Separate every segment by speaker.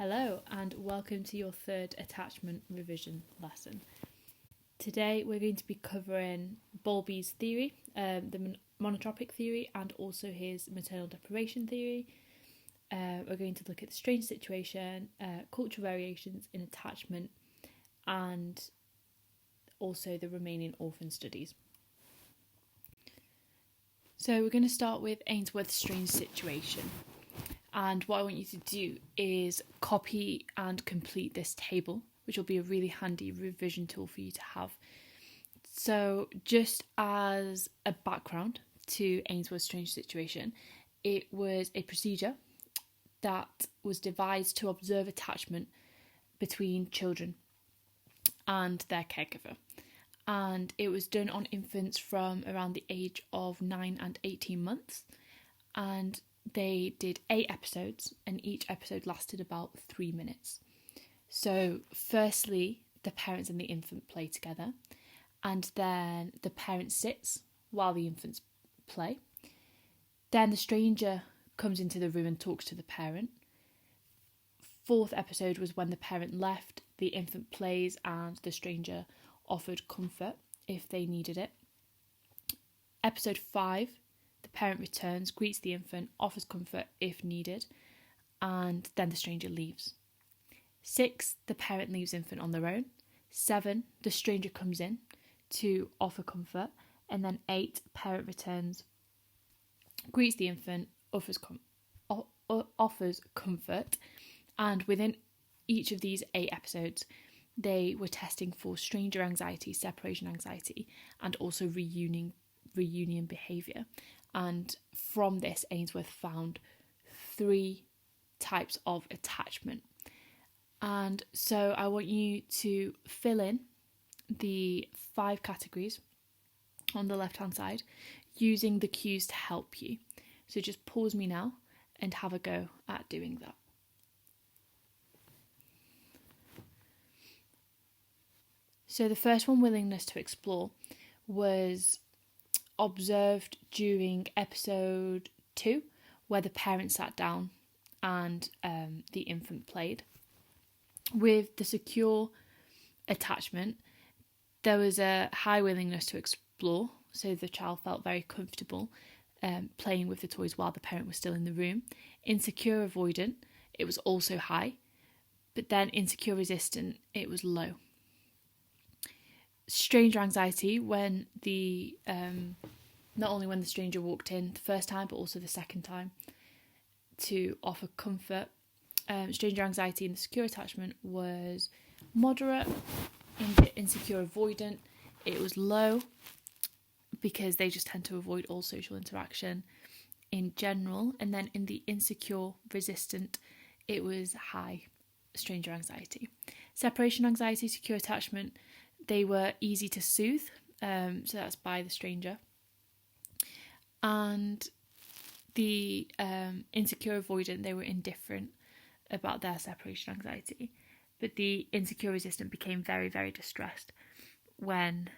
Speaker 1: Hello and welcome to your third attachment revision lesson. Today we're going to be covering Bowlby's theory, the monotropic theory, and also his maternal deprivation theory. We're going to look at the strange situation, cultural variations in attachment, and also the remaining orphan studies. So we're going to start with Ainsworth's strange situation. And what I want you to do is copy and complete this table, which will be a really handy revision tool for you to have. So just as a background to Ainsworth's strange situation, it was a procedure that was devised to observe attachment between children and their caregiver. And it was done on infants from around the age of 9 and 18 months. And they did 8 episodes, and each episode lasted about 3 minutes. So firstly, the parents and the infant play together, and then the parent sits while the infants play. Then the stranger comes into the room and talks to the parent. 4th episode was when the parent left, the infant plays, and the stranger offered comfort if they needed it. Episode 5, the parent returns, greets the infant, offers comfort if needed, and then the stranger leaves. 6, the parent leaves infant on their own. 7, the stranger comes in to offer comfort, and then 8, parent returns, greets the infant, offers comfort, and within each of these 8 episodes, they were testing for stranger anxiety, separation anxiety, and also reunion behaviour. And from this, Ainsworth found 3 types of attachment. And so I want you to fill in the 5 categories on the left-hand side using the cues to help you. So just pause me now and have a go at doing that. So the first one, willingness to explore, was observed during episode 2, where the parent sat down and the infant played. With the secure attachment, there was a high willingness to explore, so the child felt very comfortable playing with the toys while the parent was still in the room. Insecure avoidant, it was also high, but then insecure resistant, it was low. Stranger anxiety, when the not only when the stranger walked in the first time but also the second time to offer comfort. Stranger anxiety in the secure attachment was moderate. In the insecure avoidant, it was low because they just tend to avoid all social interaction in general. And then in the insecure resistant, it was high stranger anxiety. Separation anxiety, secure attachment, they were easy to soothe, so that's by the stranger. And the insecure avoidant, they were indifferent about their separation anxiety. But the insecure resistant became very, very distressed whenever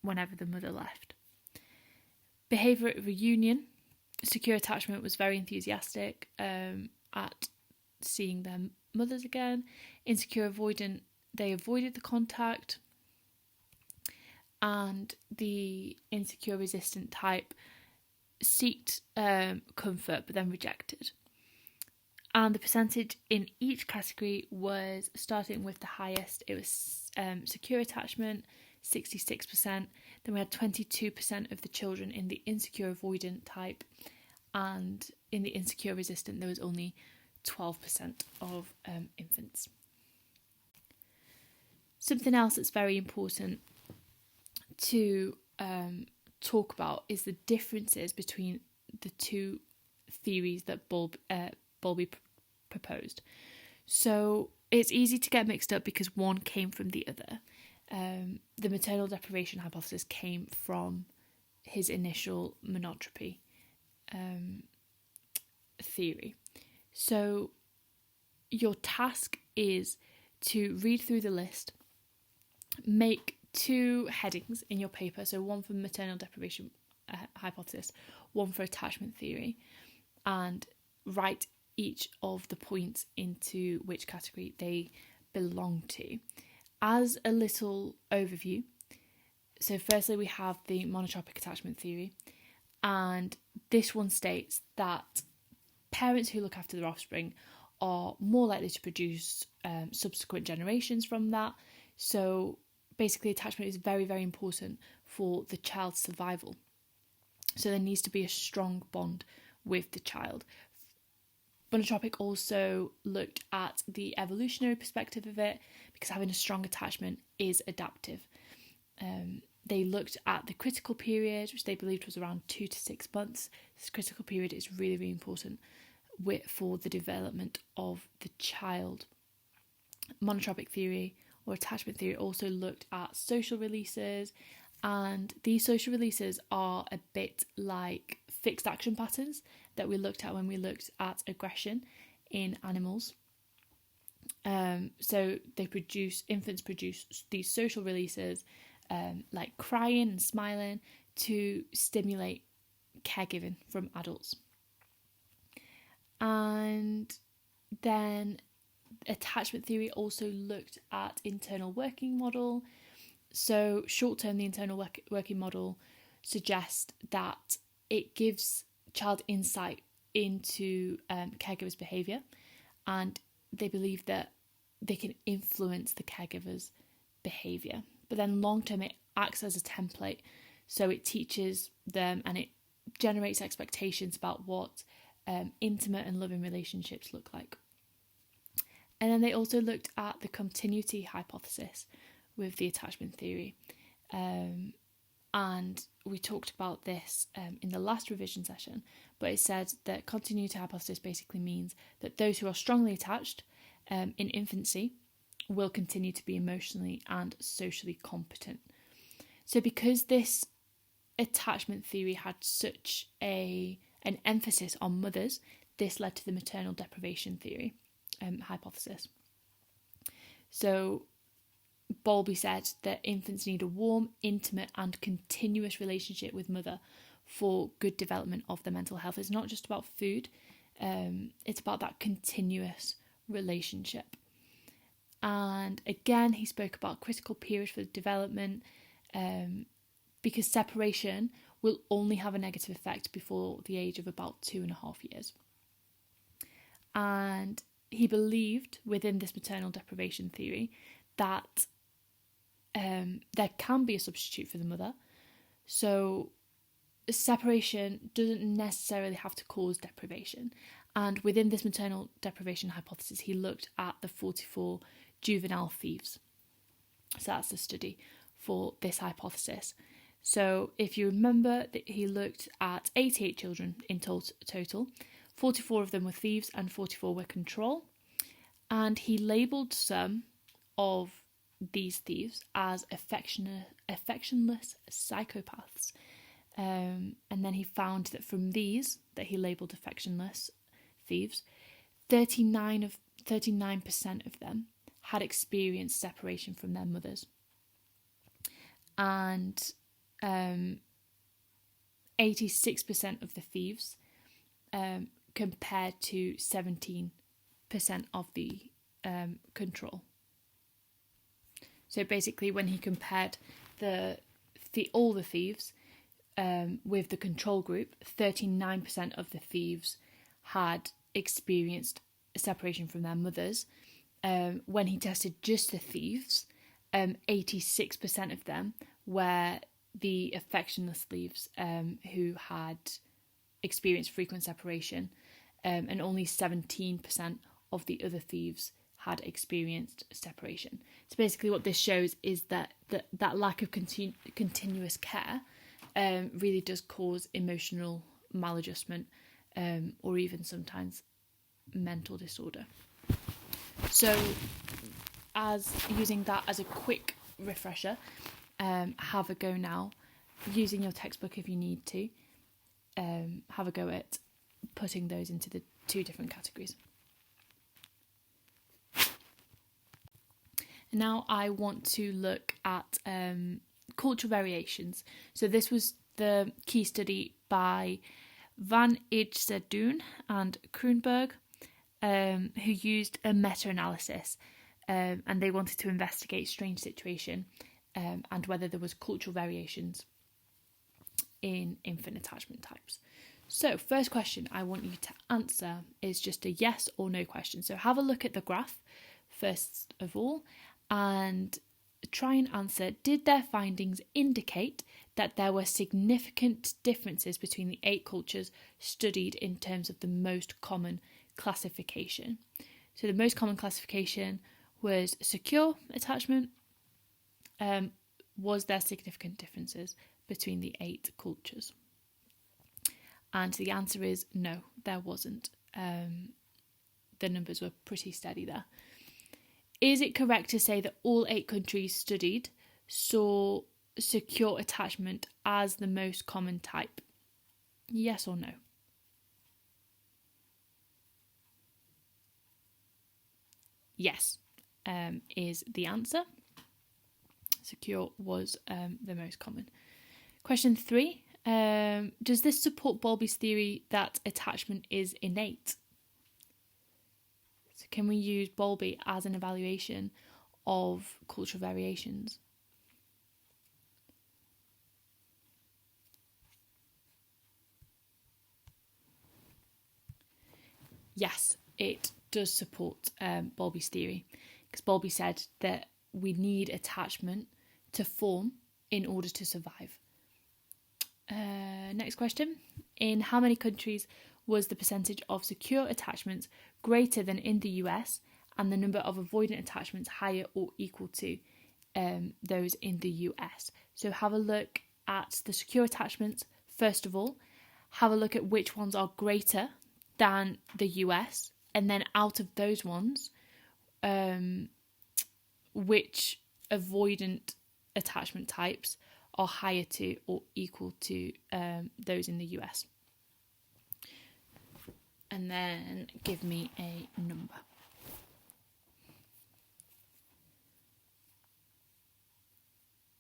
Speaker 1: the mother left. Behaviour at reunion, secure attachment was very enthusiastic at seeing their mothers again. Insecure avoidant, they avoided the contact. And the insecure resistant type sought comfort but then rejected. And the percentage in each category was, starting with the highest, it was secure attachment, 66%. Then we had 22% of the children in the insecure avoidant type, and in the insecure resistant there was only 12% of infants. Something else that's very important to talk about is the differences between the 2 theories that Bowlby proposed. So it's easy to get mixed up because one came from the other. The maternal deprivation hypothesis came from his initial monotropy theory. So your task is to read through the list, make 2 headings in your paper, so one for maternal deprivation hypothesis, one for attachment theory, and write each of the points into which category they belong to. As a little overview, so firstly we have the monotropic attachment theory, and this one states that parents who look after their offspring are more likely to produce subsequent generations from that. So basically attachment is very, very important for the child's survival. So there needs to be a strong bond with the child. Monotropic also looked at the evolutionary perspective of it, because having a strong attachment is adaptive. They looked at the critical period, which they believed was around 2 to 6 months. This critical period is really, really important for the development of the child. Monotropic theory or attachment theory also looked at social releases, and these social releases are a bit like fixed action patterns that we looked at when we looked at aggression in animals. So infants produce these social releases like crying and smiling to stimulate caregiving from adults. And then attachment theory also looked at internal working model. So short term, the internal working model suggests that it gives child insight into caregivers' behaviour, and they believe that they can influence the caregiver's behaviour. But then long term, it acts as a template, so it teaches them and it generates expectations about what intimate and loving relationships look like. And then they also looked at the continuity hypothesis with the attachment theory. And we talked about this in the last revision session, but it said that continuity hypothesis basically means that those who are strongly attached in infancy will continue to be emotionally and socially competent. So because this attachment theory had such an emphasis on mothers, this led to the maternal deprivation theory hypothesis. So Bowlby said that infants need a warm, intimate and continuous relationship with mother for good development of their mental health. It's not just about food, it's about that continuous relationship. And again, he spoke about critical period for development, because separation will only have a negative effect before the age of about 2.5 years. And he believed within this maternal deprivation theory that there can be a substitute for the mother. So separation doesn't necessarily have to cause deprivation. And within this maternal deprivation hypothesis, he looked at the 44 juvenile thieves. So that's the study for this hypothesis. So if you remember, that he looked at 88 children in total. 44 of them were thieves and 44 were control. And he labelled some of these thieves as affectionless psychopaths. And then he found that from these, that he labelled affectionless thieves, 39% of them had experienced separation from their mothers. And 86% of the thieves compared to 17% of the control. So basically, when he compared all the thieves with the control group, 39% of the thieves had experienced separation from their mothers. When he tested just the thieves, 86% of them were the affectionless thieves who had experienced frequent separation, and only 17% of the other thieves had experienced separation. So basically what this shows is that lack of continuous care really does cause emotional maladjustment, or even sometimes mental disorder. So as using that as a quick refresher, have a go now, using your textbook if you need to, have a go at putting those into the two different categories. Now I want to look at cultural variations. So this was the key study by Van Ijsseldoorn and Kroonberg, who used a meta-analysis, and they wanted to investigate strange situation and whether there was cultural variations in infant attachment types. So, first question I want you to answer is just a yes or no question. So, have a look at the graph first of all and try and answer, did their findings indicate that there were significant differences between the 8 cultures studied in terms of the most common classification? So, the most common classification was secure attachment. Was there significant differences between the 8 cultures? And the answer is no, there wasn't. The numbers were pretty steady there. Is it correct to say that all 8 countries studied saw secure attachment as the most common type? Yes or no? Yes, is the answer. Secure was the most common. Question 3. Does this support Bowlby's theory that attachment is innate? So can we use Bowlby as an evaluation of cultural variations? Yes, it does support Bowlby's theory, because Bowlby said that we need attachment to form in order to survive. Next question. In how many countries was the percentage of secure attachments greater than in the US and the number of avoidant attachments higher or equal to those in the US? So have a look at the secure attachments first of all. Have a look at which ones are greater than the US, and then out of those ones, which avoidant attachment types are higher to or equal to those in the US. And then give me a number.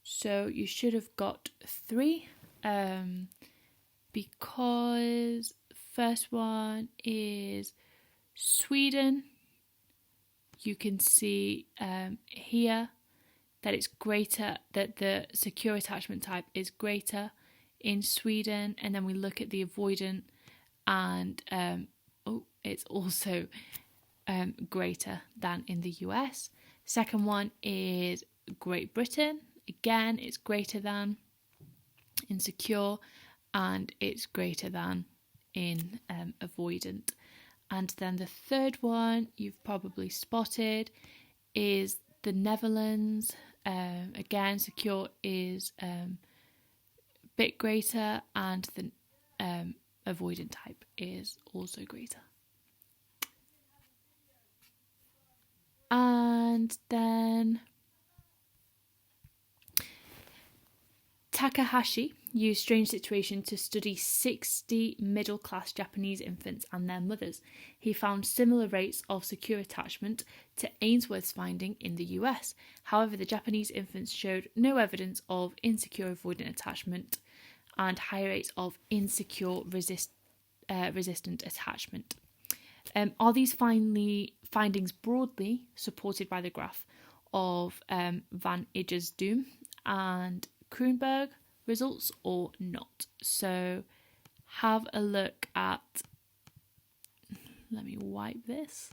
Speaker 1: So you should have got 3, because first one is Sweden. You can see here that it's greater, that the secure attachment type is greater in Sweden, and then we look at the avoidant, and it's also greater than in the US. Second one is Great Britain. Again, it's greater than in secure, and it's greater than in avoidant. And then the third one you've probably spotted is the Netherlands. Again, secure is a bit greater, and the avoidant type is also greater. And then Takahashi used strange situation to study 60 middle-class Japanese infants and their mothers. He found similar rates of secure attachment to Ainsworth's finding in the US. However, the Japanese infants showed no evidence of insecure avoidant attachment and high rates of insecure resistant attachment. Are these findings broadly supported by the graph of Van Ijsdom and Kroonberg results or not? So have a look at, let me wipe this.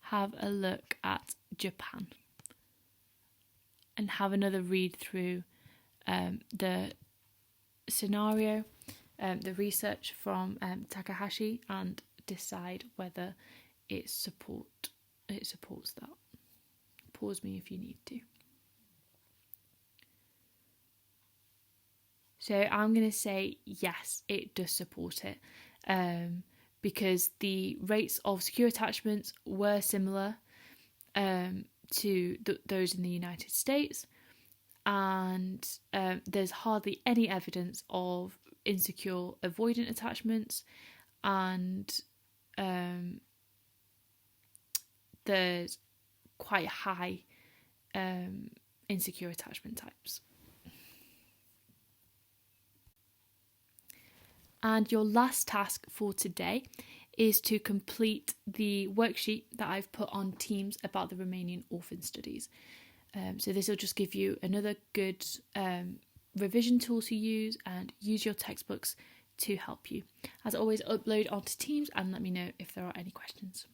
Speaker 1: Have a look at Japan and have another read through the scenario, the research from Takahashi, and decide whether it supports that. Pause me if you need to. So I'm going to say yes, it does support it, because the rates of secure attachments were similar to those in the United States, and there's hardly any evidence of insecure avoidant attachments, and there's quite high insecure attachment types. And your last task for today is to complete the worksheet that I've put on Teams about the Romanian orphan studies. So this will just give you another good revision tool to use, and use your textbooks to help you. As always, upload onto Teams and let me know if there are any questions.